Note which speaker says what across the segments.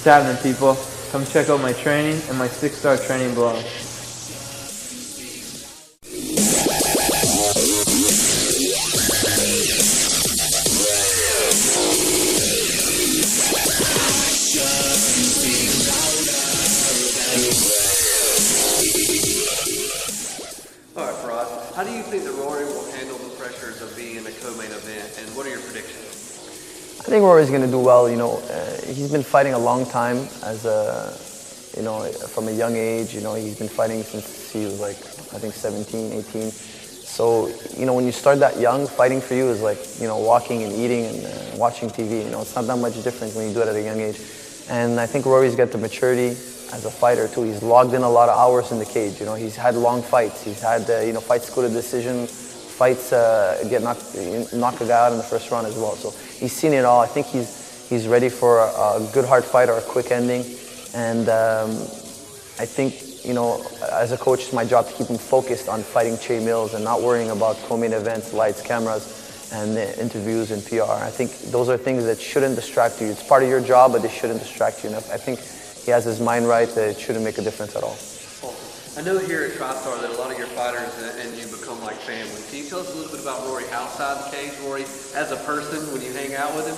Speaker 1: What's happening, people? Come check out my training and my 6-star training blog.
Speaker 2: All right, Faraz, how do you think that Rory will handle the pressures of being in a co-main event, and what are your predictions?
Speaker 3: I think Rory's going to do well. He's been fighting a long time as from a young age. He's been fighting since he was like, I think 17, 18. So, when you start that young, fighting for you is like, walking and eating and watching TV. It's not that much different when you do it at a young age. And I think Rory's got the maturity as a fighter too. He's logged in a lot of hours in the cage. He's had long fights. He's had, fights go to decision. Fights knock a guy out in the first round as well. So he's seen it all. I think he's ready for a good hard fight or a quick ending. And I think, as a coach, it's my job to keep him focused on fighting Che Mills and not worrying about co-main events, lights, cameras, and interviews and PR. I think those are things that shouldn't distract you. It's part of your job, but they shouldn't distract you enough. I think he has his mind right that it shouldn't make a difference at all.
Speaker 2: I know here at TriStar that a lot of your fighters and you become like family. Can you tell us a little bit about Rory outside the cage, Rory as a person when you hang out with him?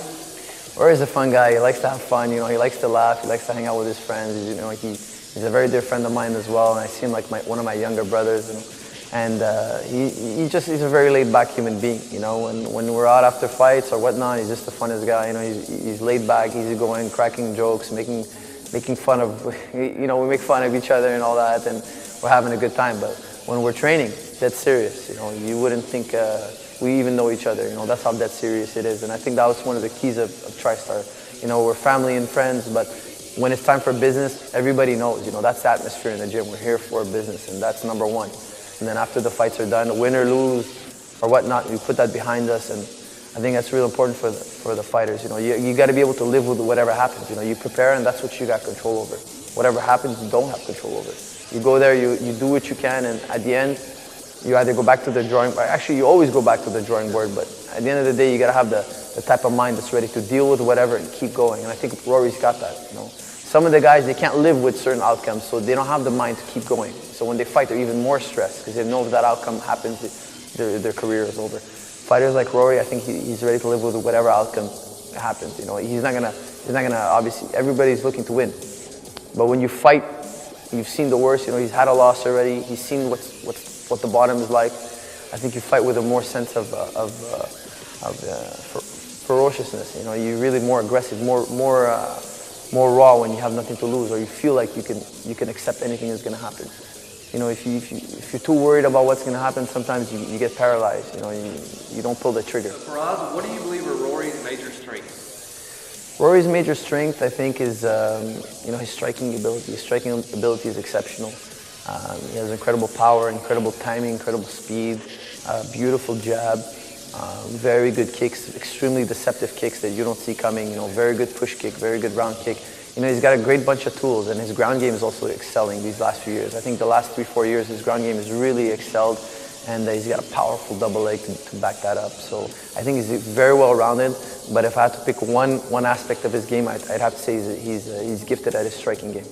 Speaker 3: Rory's a fun guy. He likes to have fun. He likes to laugh. He likes to hang out with his friends. He's a very dear friend of mine as well, and I see him like one of my younger brothers. And he's a very laid-back human being. When we're out after fights or whatnot, he's just the funnest guy. He's laid back, easygoing, cracking jokes, making fun of, we make fun of each other and all that, and we're having a good time. But when we're training, dead serious. You wouldn't think we even know each other. That's how dead serious it is. And I think that was one of the keys of TriStar. We're family and friends, but when it's time for business, everybody knows. That's the atmosphere in the gym. We're here for business, and that's number one. And then after the fights are done, win or lose or whatnot, we put that behind us. And I think that's real important for the fighters. You got to be able to live with whatever happens. You prepare, and that's what you got control over. Whatever happens, you don't have control over. You go there, you do what you can, and at the end, you either go back to the drawing board. Actually, you always go back to the drawing board, but at the end of the day, you got to have the type of mind that's ready to deal with whatever and keep going. And I think Rory's got that. Some of the guys, they can't live with certain outcomes, so they don't have the mind to keep going. So when they fight, they're even more stressed because they know if that outcome happens, their career is over. Fighters like Rory, I think he's ready to live with whatever outcome happens. He's not gonna obviously, everybody's looking to win. But when you fight, you've seen the worst. He's had a loss already. He's seen what the bottom is like. I think you fight with a more sense of ferociousness. You're really more aggressive, more raw when you have nothing to lose, or you feel like you can accept anything that's going to happen. If you're too worried about what's going to happen, sometimes you get paralyzed. You don't pull the trigger.
Speaker 2: Faraz, what do you believe are Rory's major strengths?
Speaker 3: Rory's major strength, I think, is his striking ability. His striking ability is exceptional. He has incredible power, incredible timing, incredible speed, beautiful jab, very good kicks, extremely deceptive kicks that you don't see coming. Very good push kick, very good round kick. He's got a great bunch of tools, and his ground game is also excelling these last few years. I think the last 3-4 years, his ground game has really excelled, and he's got a powerful double leg to back that up. So I think he's very well-rounded, but if I had to pick one aspect of his game, I'd have to say he's gifted at his striking game.